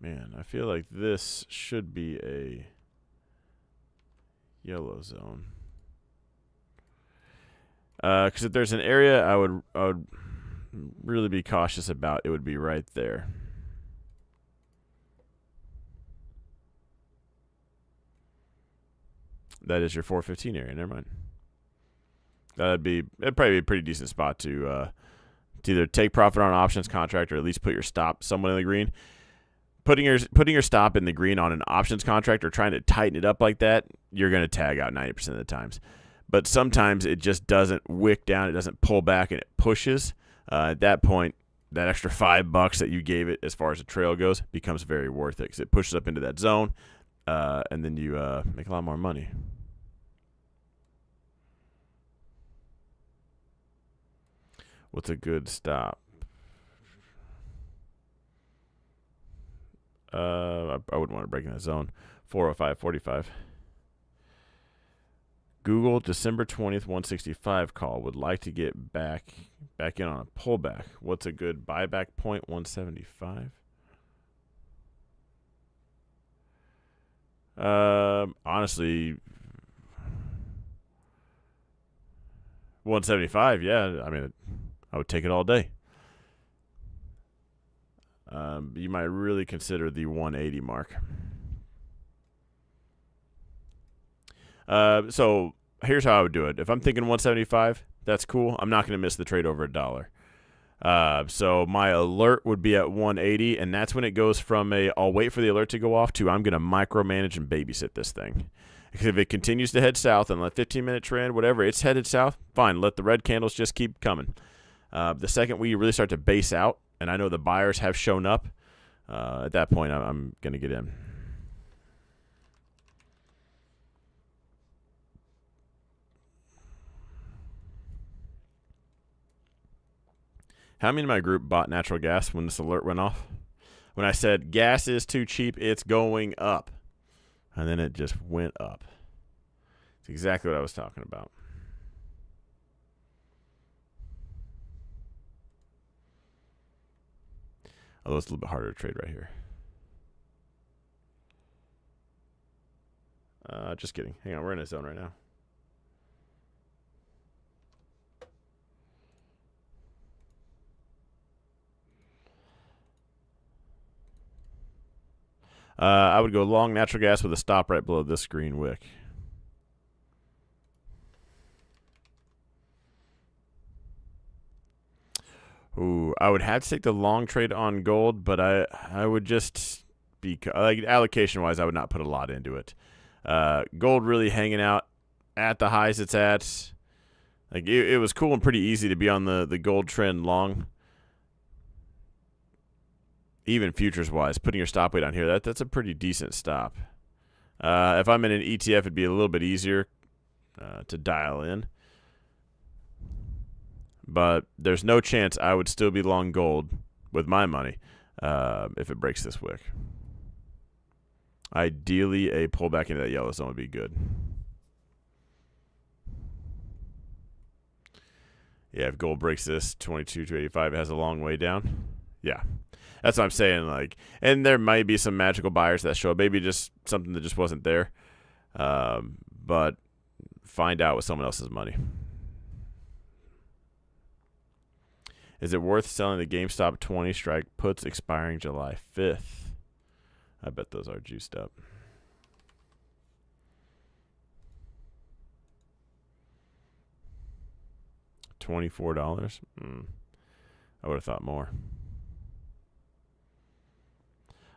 Man, I feel like this should be a yellow zone. Because if there's an area I would really be cautious about, it would be right there. That is your 415 area. Never mind. It'd probably be a pretty decent spot to either take profit on an options contract or at least put your stop somewhere in the green. Putting your stop in the green on an options contract or trying to tighten it up like that, you're going to tag out 90% of the times. But sometimes it just doesn't wick down, it doesn't pull back, and it pushes. At that point, that extra $5 that you gave it as far as the trail goes becomes very worth it because it pushes up into that zone, and then you make a lot more money. What's a good stop? I wouldn't want to break in that zone. 405.45. Google December 20th 165 call. Would like to get back in on a pullback. What's a good buyback point? 175. Honestly, 175. Yeah, I mean, I would take it all day. You might really consider the 180 mark. So here's how I would do it. If I'm thinking 175, that's cool. I'm not going to miss the trade over $1. So my alert would be at 180, and that's when it goes from I'll wait for the alert to go off to I'm going to micromanage and babysit this thing. Because if it continues to head south and let 15-minute trend, whatever, it's headed south, fine. Let the red candles just keep coming. The second we really start to base out, and I know the buyers have shown up, at that point I'm going to get in. How many in my group bought natural gas when this alert went off? When I said gas is too cheap, it's going up. And then it just went up. It's exactly what I was talking about. Although it's a little bit harder to trade right here. Just kidding. Hang on, we're in a zone right now. I would go long natural gas with a stop right below this green wick. Ooh, I would have to take the long trade on gold, but I would just be like allocation-wise, I would not put a lot into it. Gold really hanging out at the highs it's at. Like it was cool and pretty easy to be on the gold trend long. Even futures-wise, putting your stop weight on here, that's a pretty decent stop. If I'm in an ETF, it'd be a little bit easier to dial in. But there's no chance I would still be long gold with my money if it breaks this wick. Ideally, a pullback into that yellow zone would be good. Yeah, if gold breaks this 22,285, it has a long way down. Yeah. That's what I'm saying. Like, and there might be some magical buyers that show up. Maybe just something that just wasn't there. But find out with someone else's money. Is it worth selling the GameStop 20 strike puts expiring July 5th? I bet those are juiced up. $24? I would have thought more.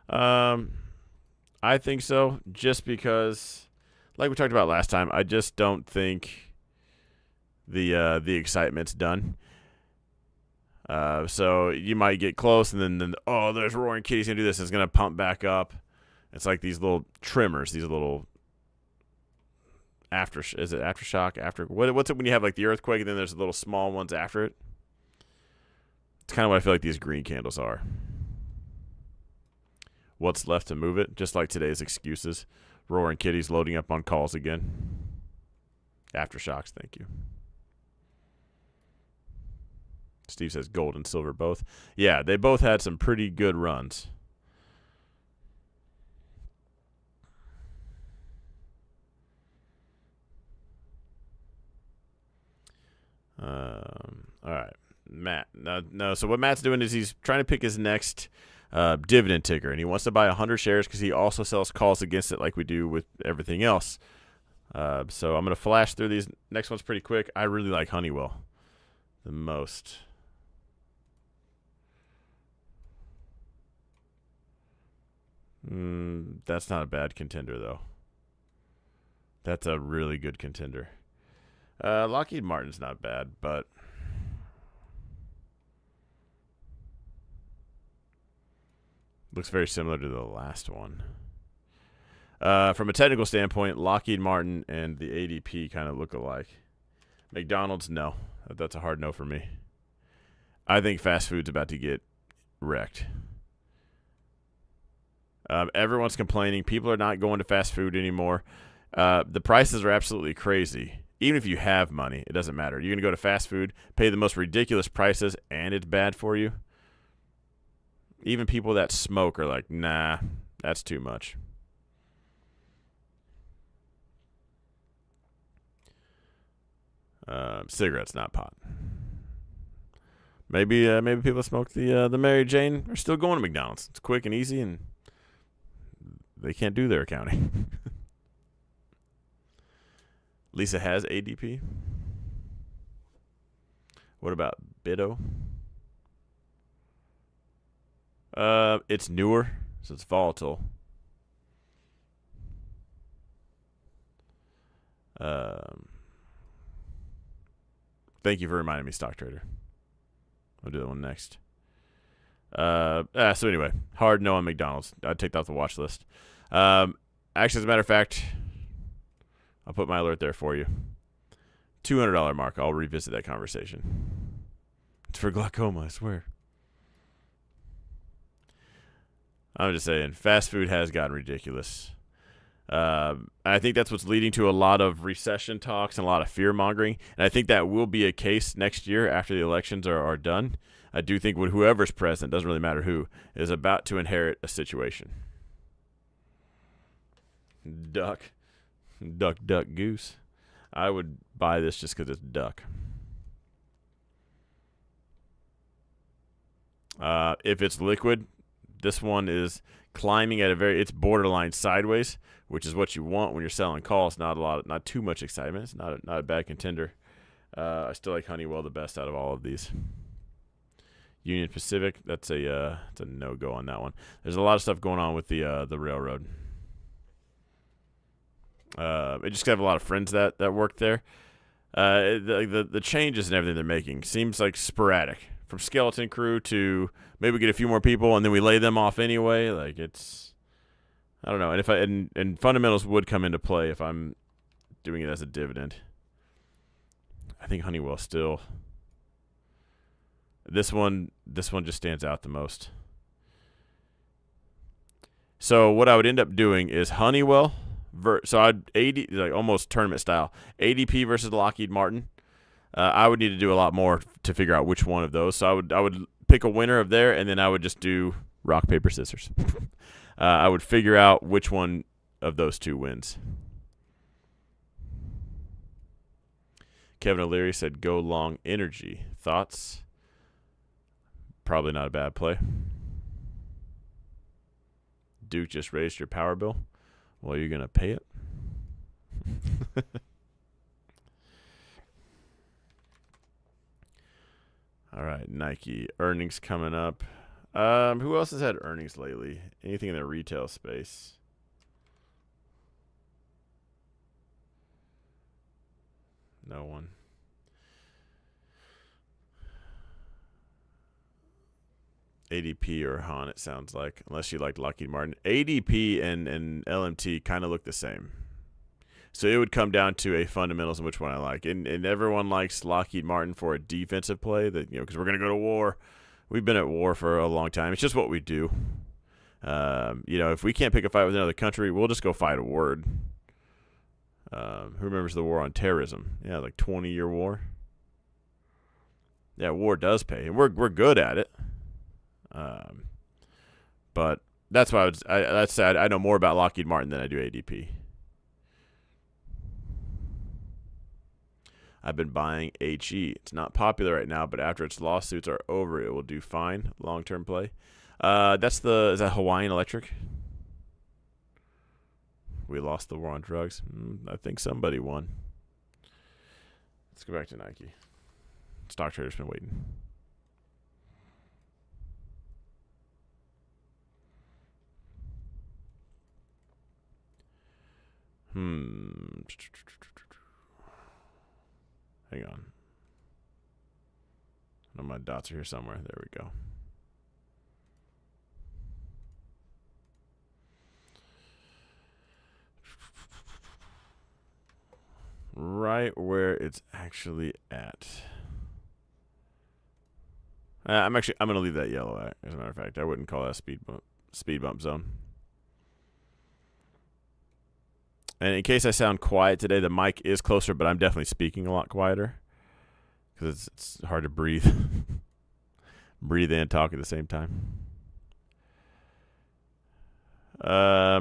I think so, just because, like we talked about last time, I just don't think the excitement's done. So you might get close, and then oh, there's Roaring Kitty's gonna do this. It's gonna pump back up. It's like these little tremors, these little is it aftershock? What's it when you have like the earthquake, and then there's little small ones after it? It's kind of what I feel like these green candles are. What's left to move it? Just like today's excuses. Roaring Kitty's loading up on calls again. Aftershocks, thank you. Steve says gold and silver both. Yeah, they both had some pretty good runs. All right, Matt. No. So what Matt's doing is he's trying to pick his next dividend ticker, and he wants to buy 100 shares because he also sells calls against it like we do with everything else. So I'm going to flash through these. Next one's pretty quick. I really like Honeywell the most. That's not a bad contender, though. That's a really good contender. Lockheed Martin's not bad, but looks very similar to the last one. From a technical standpoint, Lockheed Martin and the ADP kind of look alike. McDonald's, no. That's a hard no for me. I think fast food's about to get wrecked. Everyone's complaining. People are not going to fast food anymore. The prices are absolutely crazy. Even if you have money, it doesn't matter. You're going to go to fast food, pay the most ridiculous prices, and it's bad for you. Even people that smoke are like, nah, that's too much. Cigarettes, not pot. Maybe people that smoke the Mary Jane are still going to McDonald's. It's quick and easy, and they can't do their accounting. Lisa has ADP. What about Bitto? It's newer, so it's volatile. Thank you for reminding me, Stock Trader. I'll do that one next. So anyway, hard no on McDonald's. I'd take that off the watch list. Actually, as a matter of fact, I'll put my alert there for you. $200 mark. I'll revisit that conversation. It's for glaucoma, I swear. I'm just saying, fast food has gotten ridiculous. I think that's what's leading to a lot of recession talks and a lot of fear mongering. And I think that will be a case next year after the elections are done. I do think whoever's president, doesn't really matter who, is about to inherit a situation. Duck, goose. I would buy this just because it's duck. If it's liquid, this one is climbing at it's borderline sideways, which is what you want when you're selling calls. Not too much excitement. It's not a bad contender. I still like Honeywell the best out of all of these. Union Pacific, that's a no-go on that one. There's a lot of stuff going on with the railroad. I just have a lot of friends that work there. The changes and everything they're making seems like sporadic. From skeleton crew to maybe we get a few more people and then we lay them off anyway. Like I don't know. And fundamentals would come into play if I'm doing it as a dividend. I think Honeywell still. This one just stands out the most. So what I would end up doing is Honeywell. So I'd like almost tournament style. ADP versus Lockheed Martin. I would need to do a lot more to figure out which one of those. So I would pick a winner of there, and then I would just do rock, paper, scissors. I would figure out which one of those two wins. Kevin O'Leary said, go long energy. Thoughts? Probably not a bad play. Duke just raised your power bill. Well, you're going to pay it. All right, Nike. Earnings coming up. Who else has had earnings lately? Anything in the retail space? No one. ADP or Han, it sounds like, unless you like Lockheed Martin. ADP and LMT kind of look the same. So it would come down to a fundamentals in which one I like. And everyone likes Lockheed Martin for a defensive play, that because we're going to go to war. We've been at war for a long time. It's just what we do. If we can't pick a fight with another country, we'll just go fight a word. Who remembers the war on terrorism? Yeah, like 20-year war. Yeah, war does pay, and we're good at it. But that's why that's sad. I know more about Lockheed Martin than I do ADP. I've been buying HE. It's not popular right now, but after its lawsuits are over, it will do fine. Long-term play. Is that Hawaiian Electric? We lost the war on drugs. I think somebody won. Let's go back to Nike. Stock Trader's been waiting. Hang on. I know my dots are here somewhere. There we go. Right where it's actually at. I'm going to leave that yellow, as a matter of fact. I wouldn't call that a speed bump zone. And in case I sound quiet today, the mic is closer, but I'm definitely speaking a lot quieter because it's hard to breathe. Breathe and talk at the same time. I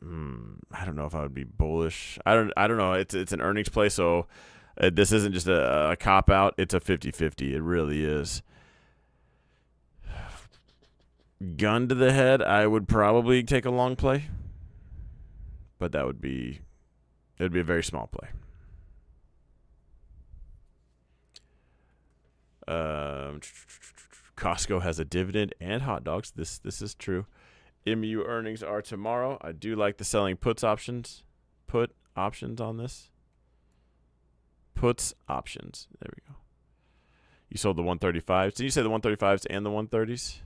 don't know if I would be bullish. I don't know. It's an earnings play, so this isn't just a cop out. It's a 50-50. It really is. Gun to the head, I would probably take a long play. But it would be a very small play. Costco has a dividend and hot dogs. This is true. MU earnings are tomorrow. I do like the selling put options on this. Puts options. There we go. You sold the 135s. Did you say the 135s and the 130s?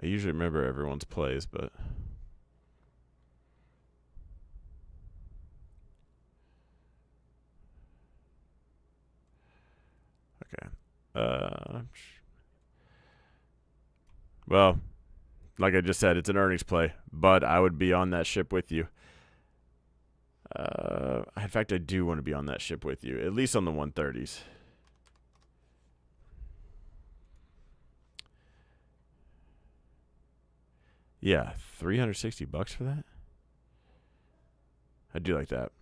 I usually remember everyone's plays, but okay. Well, like I just said, it's an earnings play, but I would be on that ship with you. In fact, I do want to be on that ship with you, at least on the 130s. Yeah, $360 for that? I do like that.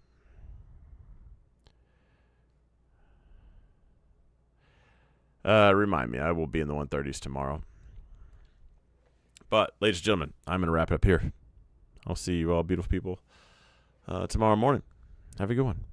Remind me, I will be in the 130s tomorrow. But, ladies and gentlemen, I'm going to wrap it up here. I'll see you all beautiful people tomorrow morning. Have a good one.